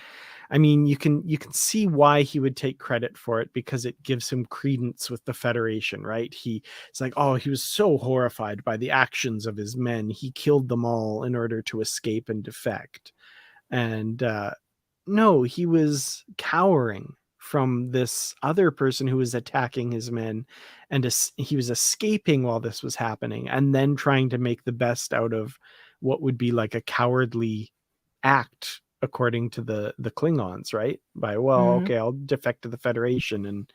I mean, you can see why he would take credit for it, because it gives him credence with the Federation, right? It's like, oh, he was so horrified by the actions of his men, he killed them all in order to escape and defect. And no, he was cowering from this other person who was attacking his men, and he was escaping while this was happening, and then trying to make the best out of what would be like a cowardly act according to the Klingons, right? By, well, Mhm. okay, I'll defect to the Federation.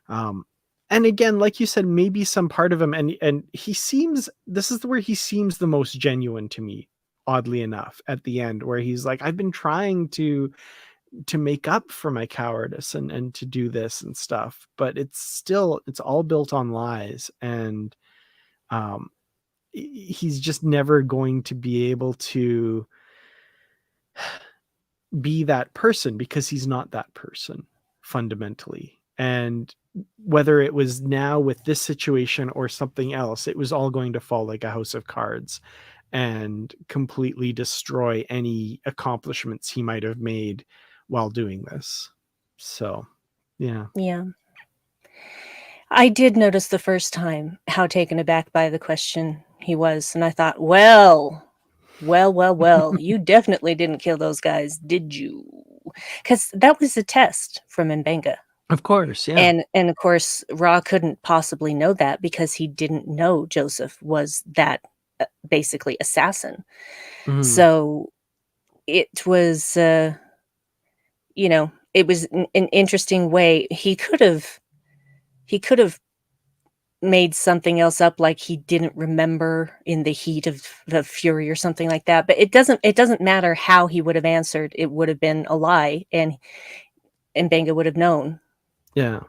Um and again, like you said, maybe some part of him, and he seems, this is where he seems the most genuine to me, oddly enough, at the end, where he's like, I've been trying to make up for my cowardice and to do this and stuff, but it's all built on lies. And um he's just never going to be able to be that person, because he's not that person fundamentally. And whether it was now with this situation or something else, it was all going to fall like a house of cards and completely destroy any accomplishments he might have made while doing this. So, yeah. Yeah. I did notice the first time how taken aback by the question he was, and I thought, well, you definitely didn't kill those guys, did you? Because that was a test from Mbenga. Of course, yeah. And of course, Ra couldn't possibly know that because he didn't know Joseph was that basically assassin. Mhm. So it was, it was an interesting way. He could have made something else up, like he didn't remember in the heat of the fury or something like that. But it doesn't matter how he would have answered. It would have been a lie, and Benga would have known Yeah.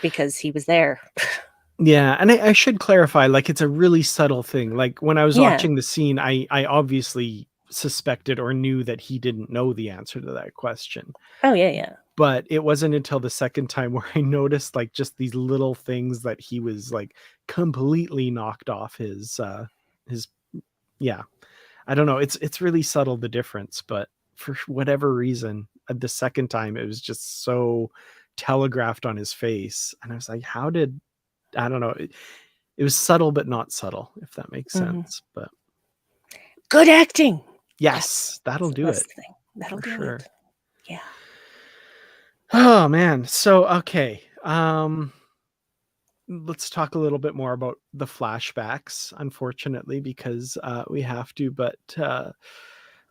because he was there. Yeah, and I should clarify, like, it's a really subtle thing. Like, when I was Yeah. watching the scene, I obviously suspected or knew that he didn't know the answer to that question. Oh, yeah, yeah. But it wasn't until the second time where I noticed, like, just these little things that he was, like, completely knocked off his yeah. I don't know, it's really subtle, the difference, but for whatever reason, the second time, it was just so telegraphed on his face, and I was like, how did I don't know. It was subtle, but not subtle, if that makes Mhm. sense. But Good acting. That's yes, that's that'll the do best it thing. That'll for do sure. it. Yeah. Oh man. So okay. Let's talk a little bit more about the flashbacks, unfortunately, because we have to, but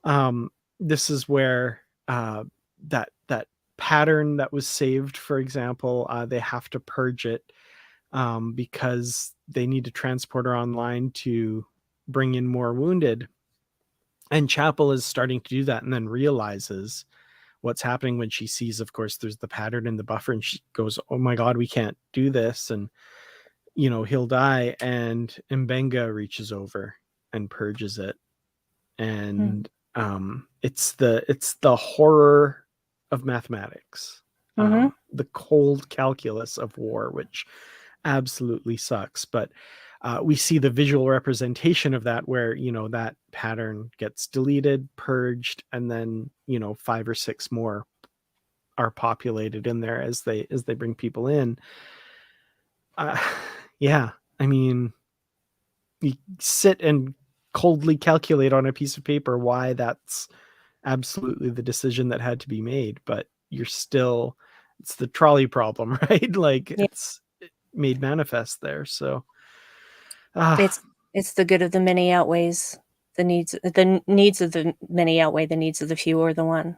um this is where that pattern that was saved, for example, they have to purge it because they need to transport her online to bring in more wounded. And Chapel is starting to do that, and then realizes what's happening when she sees, of course, there's the pattern in the buffer, and she goes, oh my God, we can't do this. And, he'll die. And Mbenga reaches over and purges it. Mm. And it's the horror of mathematics, Mhm. the cold calculus of war, which absolutely sucks. But we see the visual representation of that, where that pattern gets deleted, purged, and then 5 or 6 more are populated in there as they bring people in. uh, yeah, I mean, you sit and coldly calculate on a piece of paper why that's absolutely the decision that had to be made, but it's the trolley problem, right? Like, Yeah. it's made manifest there. So ah It's it's the good of the many outweighs the needs of the many outweigh the needs of the few or the one.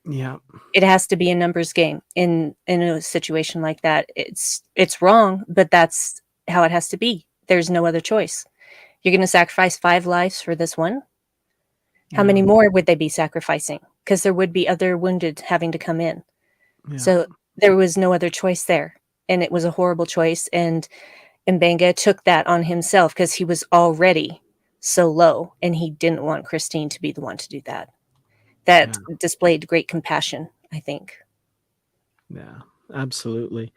Yeah. It has to be a numbers game in a situation like that. It's wrong, but that's how it has to be. There's no other choice. You're going to sacrifice 5 lives for this one. How Yeah. many more would they be sacrificing? Because there would be other wounded having to come in. Yeah. So there was no other choice there, and it was a horrible choice. And Mbenga took that on himself because he was already so low, and he didn't want Christine to be the one to do that. That Yeah. displayed great compassion, I think. Yeah. Absolutely.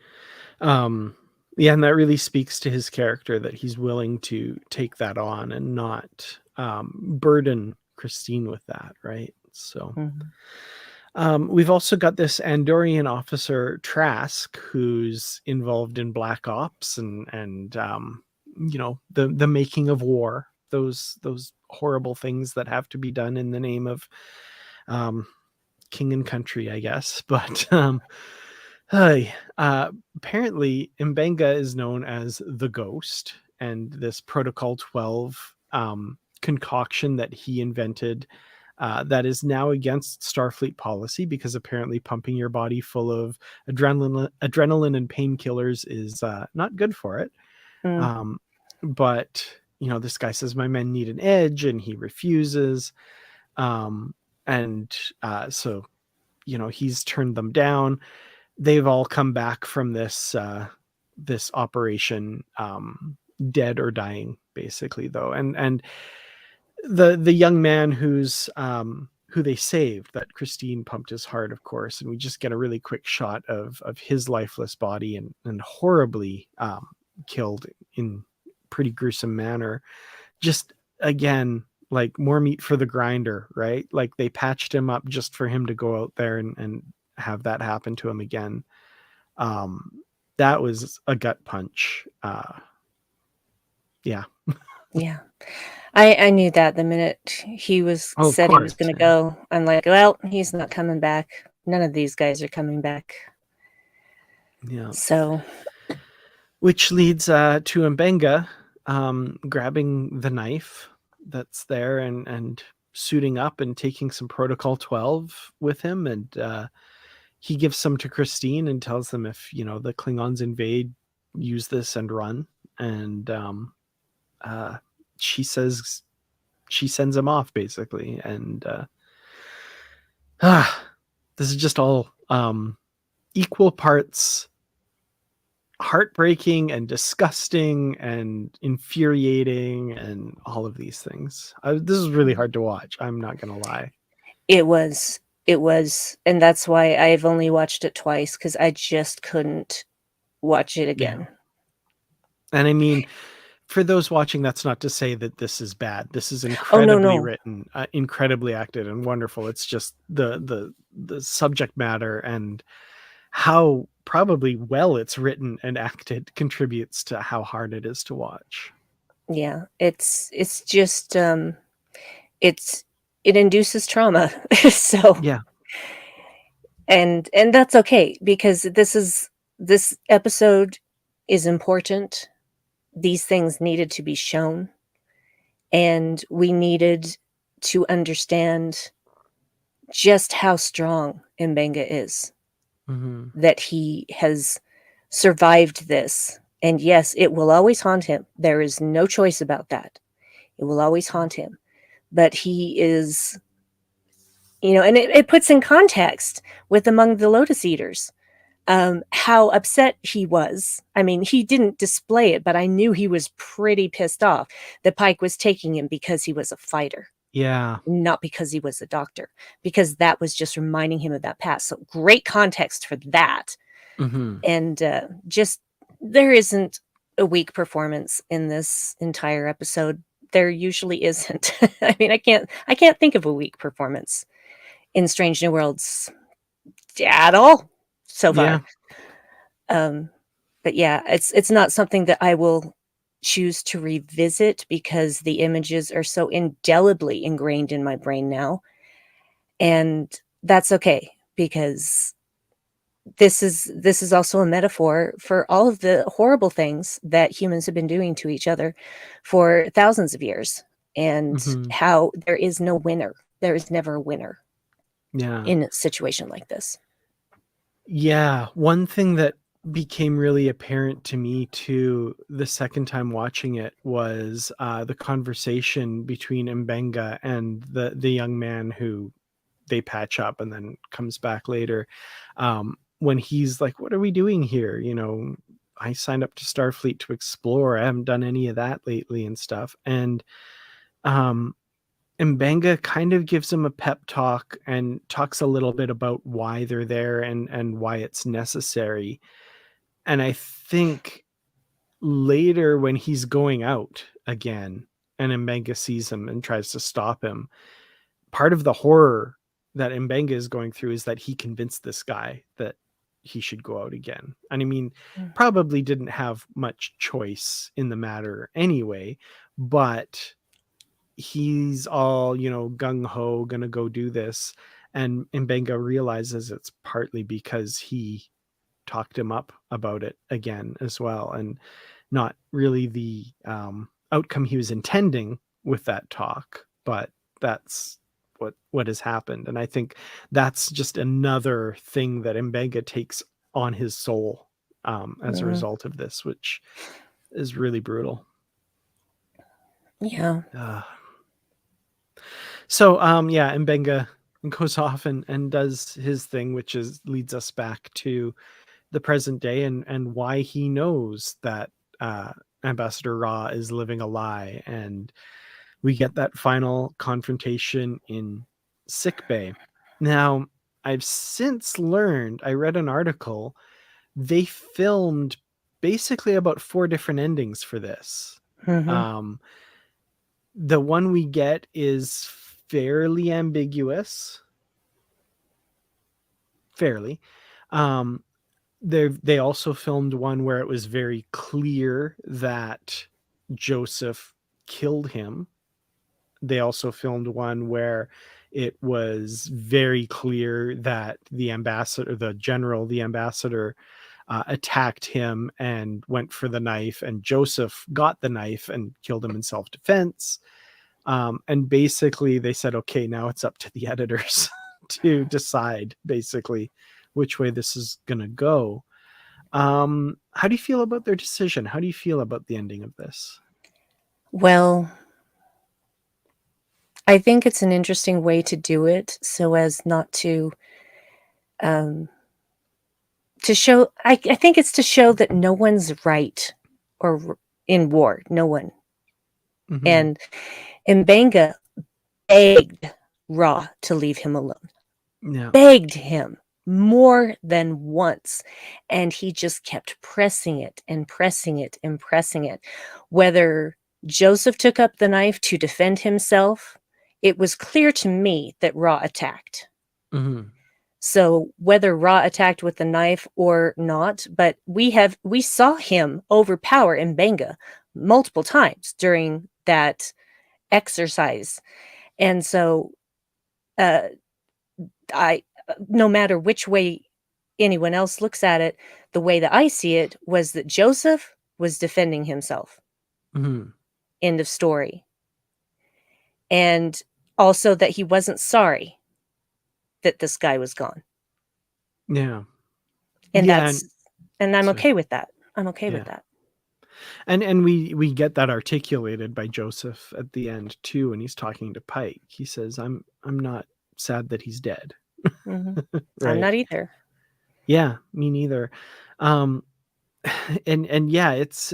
Um, yeah, and that really speaks to his character, that he's willing to take that on and not burden Christine with that, right? So Mhm. we've also got this Andorian officer Trask, who's involved in black ops and the making of war, those horrible things that have to be done in the name of um, king and country, I guess. But Hey, apparently Mbenga is known as the Ghost, and this Protocol 12 concoction that he invented that is now against Starfleet policy, because apparently pumping your body full of adrenaline and painkillers is not good for it. Mm, Um, but this guy says my men need an edge, and he refuses. Um, and so he's turned them down. They've all come back from this operation dead or dying, basically, though. And the young man who they saved, that Christine pumped his heart, of course, and we just get a really quick shot of his lifeless body and horribly killed in pretty gruesome manner. Just again, like, more meat for the grinder, right? Like, they patched him up just for him to go out there and have that happen to him again. um that was a gut punch. Yeah. yeah. I knew that the minute he was Oh, of said he was course. gonna Yeah. go. I'm like, well, he's not coming back. None of these guys are coming back. Yeah. So Which leads to Mbenga grabbing the knife that's there and suiting up and taking some Protocol 12 with him, and he gives some to Christine and tells them, if the Klingons invade, use this and run. And uh she says, she sends him off, basically. And this is just all equal parts heartbreaking and disgusting and infuriating and all of these things. This is really hard to watch, I'm not gonna lie. it was and that's why I've only watched it twice, because I just couldn't watch it Yeah. again. And I mean, for those watching, that's not to say that this is bad. This is Oh, no, incredibly no. written, incredibly acted, and wonderful. It's just the subject matter and how probably well it's written and acted contributes to how hard it is to watch. Yeah, it's just, it's it induces trauma. So Yeah. and that's okay, because this episode is important. These things needed to be shown, and we needed to understand just how strong Mbenga is, Hmm. that he has survived this. And yes, it will always haunt him. There is no choice about that. It will always haunt him. But he is, and it puts in context with Among the Lotus Eaters, how upset he was. I mean, he didn't display it, but I knew he was pretty pissed off that Pike was taking him because he was a fighter, Yeah. not because he was a doctor, because that was just reminding him of that past. So great context for that. Hmm. And just, there isn't a weak performance in this entire episode. There usually isn't. I mean, I can't think of a weak performance in Strange New Worlds at all so Yeah. far. Um, but yeah, it's not something that I will choose to revisit, because the images are so indelibly ingrained in my brain now. And that's okay, because this is also a metaphor for all of the horrible things that humans have been doing to each other for thousands of years. and Mhm. how there is no winner. There is never a winner Yeah. in a situation like this. Yeah, one thing that became really apparent to me too the second time watching it was the conversation between Mbenga and the young man who they patch up and then comes back later. When he's like, "What are we doing here?" I signed up to Starfleet to explore. I haven't done any of that lately and stuff. Um, and Benga kind of gives him a pep talk and talks a little bit about why they're there and why it's necessary. And I think later when he's going out again and Mbenga sees him and tries to stop him, part of the horror that Mbenga is going through is that he convinced this guy that he should go out again. And I mean, Mm. probably didn't have much choice in the matter anyway, but he's all, gung ho, gonna go do this. And Mbenga realizes it's partly because he talked him up about it again as well, and not really the outcome he was intending with that talk, but that's what has happened. And I think that's just another thing that Mbenga takes on his soul as a Mm. result of this, which is really brutal. Yeah. Uh, So yeah, Mbenga goes off and does his thing, which is leads us back to the present day and why he knows that uh Ambassador Ra is living a lie. And we get that final confrontation in sickbay. Now, I've since learned, I read an article, they filmed basically about 4 different endings for this. Hmm. Um the one we get is fairly ambiguous, fairly. Um, they also filmed one where it was very clear that Joseph killed him. They also filmed one where it was very clear that the ambassador, attacked him and went for the knife, and Joseph got the knife and killed him in self-defense. And basically, they said, okay, now it's up to the editors to decide basically which way this is going to go. How do you feel about their decision? How do you feel about the ending of this? Well, I think it's an interesting way to do it so as not um, to show. I think it's to show that no one's right in war. No one. Mm-hmm. And Mbanga begged Ra to leave him alone. Yeah. Begged him more than once. And he just kept pressing it and pressing it and pressing it. Whether Joseph took up the knife to defend himself, it was clear to me that Ra attacked. Mm-hmm. So whether Ra attacked with the knife or not, but we saw him overpower Mbanga multiple times during that exercise. And so uh I no matter which way anyone else looks at it, the way that I see it was that Joseph was defending himself. Mm-hmm. End of story. And also that he wasn't sorry that this guy was gone. Yeah. And Yeah. I'm Sorry. okay with that. I'm okay with Yeah. that. And we get that articulated by Joseph at the end too, when he's talking to Pike. He says, I'm not sad that he's dead. Hmm. I'm Right. not either. Yeah, me neither. Um, and yeah, it's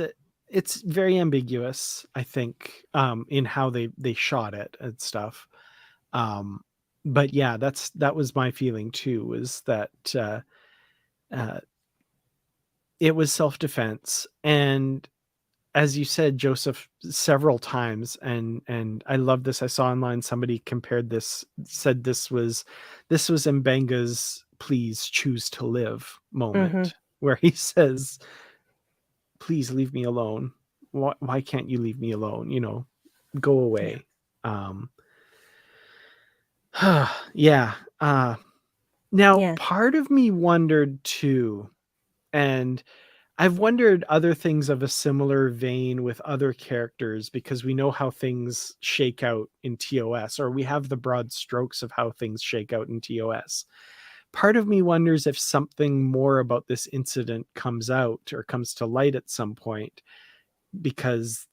very ambiguous, I think, in how they shot it and stuff. Um, but yeah, that was my feeling too, was that uh, it was self-defense. And as you said, Joseph, several times, and I love this. I saw online somebody compared this, said this was Mbenga's "please choose to live" Hmm. moment, where he says, "Please leave me alone. Why can't you leave me alone? Go Yeah. away." Yeah. Now, Yeah. part of me wondered too, and I've wondered other things of a similar vein with other characters because we know how things shake out in TOS, or we have the broad strokes of how things shake out in TOS. Part of me wonders if something more about this incident comes out or comes to light at some point, because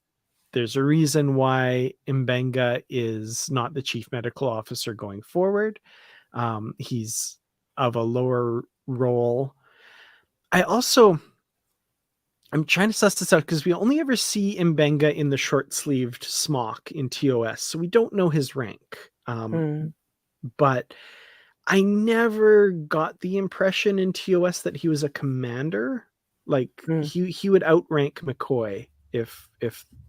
there's a reason why Mbenga is not the chief medical officer going forward. He's of a lower role. I'm trying to suss this out because we only ever see Mbenga in the short-sleeved smock in TOS, so we don't know his rank. Mm, But I never got the impression in TOS that he was a commander. Like mm. he would outrank McCoy if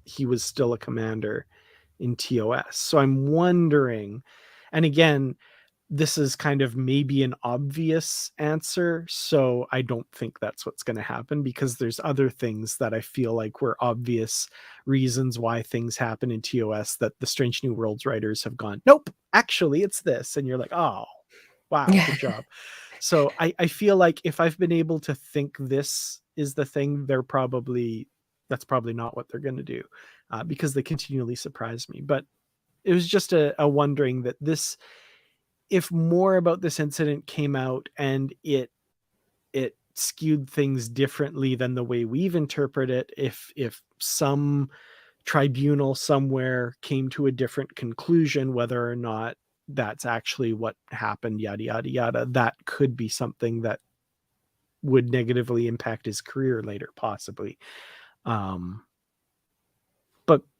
he was still a commander in TOS. So I'm wondering, and again, this is kind of maybe an obvious answer, so I don't think that's what's going to happen, because there's other things that I feel like were obvious reasons why things happen in TOS that the Strange New Worlds writers have gone, nope, actually it's this, and you're like, oh wow, Yeah. good job. So I feel like if I've been able to think this is the thing, that's probably not what they're going to do, because they continually surprise me. But it was just a wondering that this, if more about this incident came out and it skewed things differently than the way we've interpreted it, if some tribunal somewhere came to a different conclusion, whether or not that's actually what happened, yada yada yada, that could be something that would negatively impact his career later, possibly. um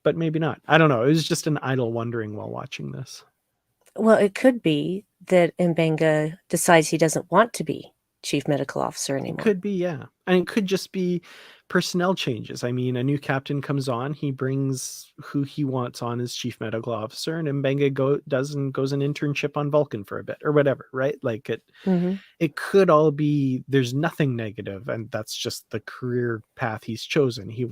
but maybe not. I don't know, it was just an idle wondering while watching this. Well, it could be that Mbenga decides he doesn't want to be chief medical officer It anymore. could be, yeah. And it could just be personnel changes. I mean, a new captain comes on, he brings who he wants on as chief medical officer, and Mbenga goes an internship on Vulcan for a bit or whatever, right? Like Mhm. it could all be, there's nothing negative, and that's just the career path he's chosen. He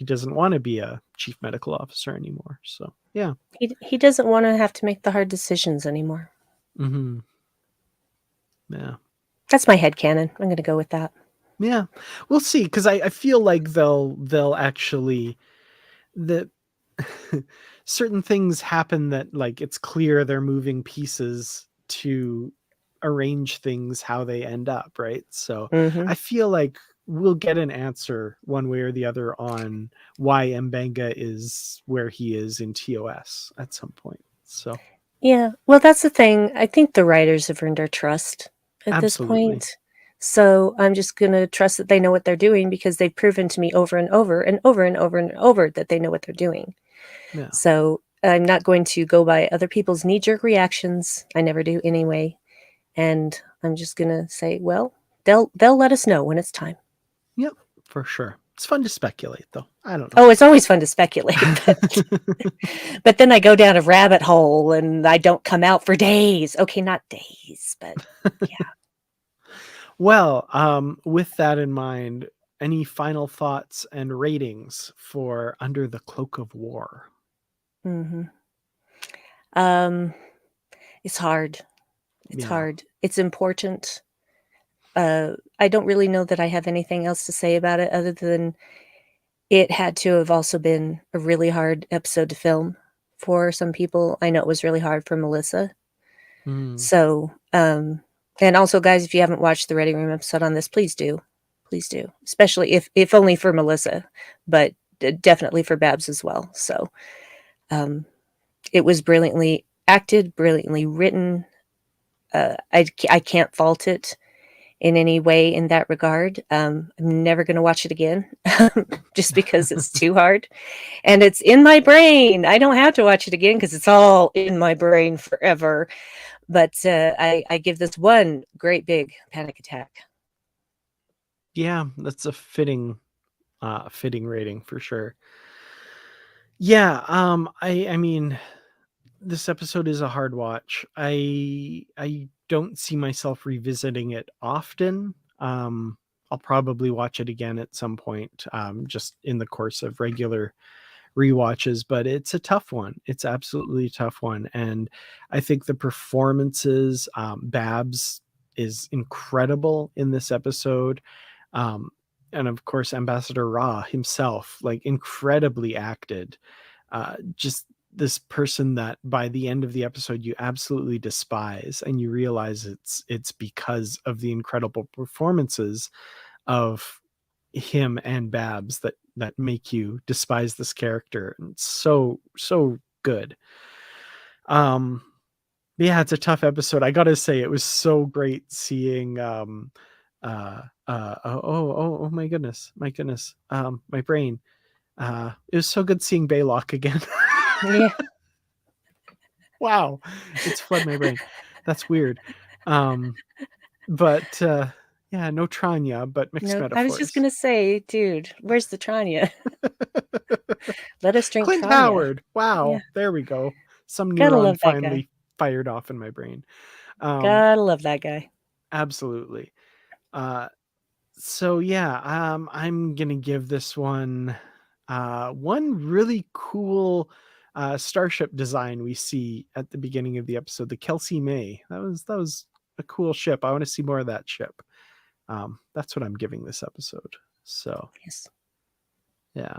doesn't want to be a chief medical officer anymore. So, yeah. He doesn't wanna have to make the hard decisions anymore. Mhm. Yeah. That's my headcanon. I'm gonna go with that. Yeah. We'll see, because I feel like they'll actually, that certain things happen that, like, it's clear they're moving pieces to arrange things how they end up, right? So Mhm. I feel like we'll get an answer one way or the other on why Mbenga is where he is in TOS at some point. So Yeah. Well, that's the thing. I think the writers have earned our trust at this absolutely. point. So I'm just gonna trust that they know what they're doing because they've proven to me over and over and over and over and over that they know what they're doing. Yeah. So I'm not going to go by other people's knee-jerk reactions. I never do anyway. And I'm just gonna say, well, they'll let us know when it's time. Yep, for sure. It's fun to speculate though. I don't know. Oh, it's always fun to speculate, but then I go down a rabbit hole and I don't come out for days. Okay, not days, but yeah. Well, with that in mind, any final thoughts and ratings for Under the Cloak of War? Mhm. Um, it's hard. It's Yeah. hard. It's important. I don't really know that I have anything else to say about it other than it had to have also been a really hard episode to film for some people. I know it was really hard for Melissa. Mm. So, and also, guys, if you haven't watched the Ready Room episode on this, please do. Please do. Especially if only for Melissa, but definitely for Babs as well. So, um, it was brilliantly acted, brilliantly written. I can't fault it in any way in that regard. I'm never going to watch it again just because it's too hard. And it's in my brain. I don't have to watch it again because it's all in my brain forever. But I give this one great big panic attack. Yeah, that's a fitting rating for sure. Yeah, I mean, this episode is a hard watch. I don't see myself revisiting it often. I'll probably watch it again at some point, just in the course of regular rewatches, but it's a tough one. It's absolutely a tough one. And I think the performances, Babs is incredible in this episode. Um, of course Ambassador Ra himself, like incredibly acted. Just this person that by the end of the episode you absolutely despise, and you realize it's because of the incredible performances of him and Babs that make you despise this character. And it's so good. Um yeah, it's a tough episode. I gotta say, it was so great seeing oh my goodness, my brain. It was so good seeing Baylock again. Yeah. Wow, it's flood my brain. That's weird. But yeah, no Tranya, but mixed No, I was just metaphors. gonna say, dude, where's the Tranya? Let us drink Clint Tranya. Howard. Yeah. Wow, there we go. Some Gotta neuron love that guy. finally fired off in my brain. Um, Gotta love that guy. absolutely. So yeah, I'm gonna give this one one really cool starship design we see at the beginning of the episode, the Kelsey May. That was a cool ship. I want to see more of that ship. That's what I'm giving this episode. So Yes. yeah.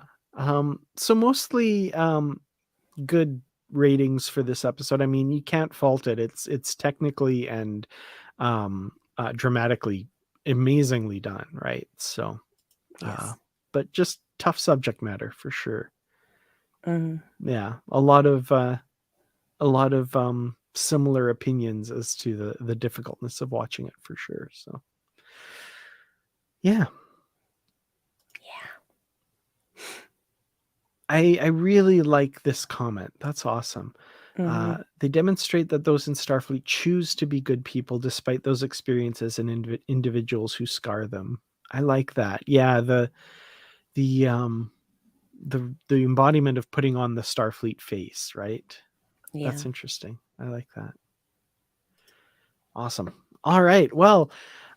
So mostly good ratings for this episode. I mean, you can't fault it. It's technically and dramatically amazingly done, right? So Yes. but just tough subject matter for sure. Mhm. Yeah, a lot of similar opinions as to the difficultness of watching it for sure. So yeah, Yeah. I really like this comment. That's awesome. Mhm. They demonstrate that those in Starfleet choose to be good people despite those experiences and individuals who scar them. I like that. Yeah, the the embodiment of putting on the Starfleet face, right? Yeah. That's interesting. I like that. Awesome. All right. Well,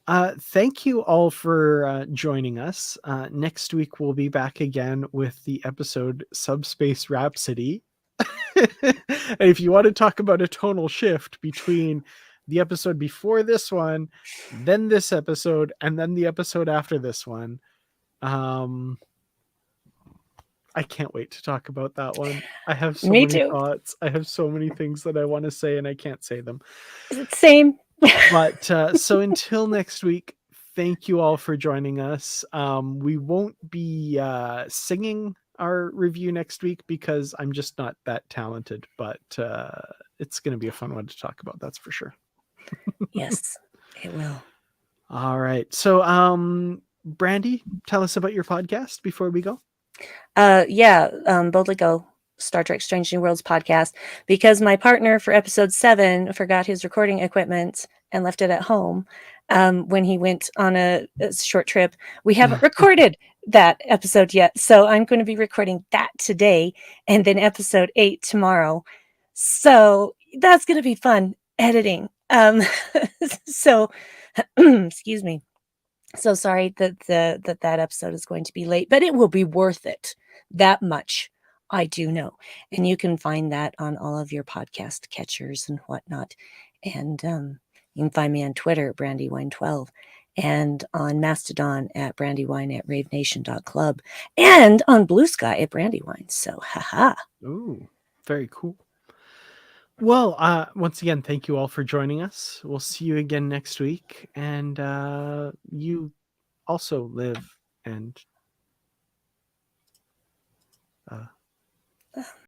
thank you all for joining us. Next week, we'll be back again with the episode Subspace Rhapsody. And if you want to talk about a tonal shift between the episode before this one, then this episode, and then the episode after this one, um, I can't wait to talk about that one. I have so Me many too. thoughts. I have so many things that I want to say, and I can't say them. Same. But so until next week, thank you all for joining us. We won't be singing our review next week because I'm just not that talented, but it's going to be a fun one to talk about. That's for sure. Yes, it will. All right. So, Brandi, tell us about your podcast before we go. Yeah, Boldly Go, Star Trek Strange New Worlds podcast, because my partner for episode 7 forgot his recording equipment and left it at home when he went on a short trip. We haven't recorded that episode yet, so I'm going to be recording that today and then episode 8 tomorrow. So that's going to be fun editing. So, excuse me. So sorry that that episode is going to be late, but it will be worth it. That much I do know. And you can find that on all of your podcast catchers and whatnot. And you can find me on Twitter at Brandywine12 and on Mastodon at Brandywine at ravenation.club and on Blue Sky at Brandywine. So haha. Ooh, very cool. Well, once again, thank you all for joining us. We'll see you again next week. And you also live and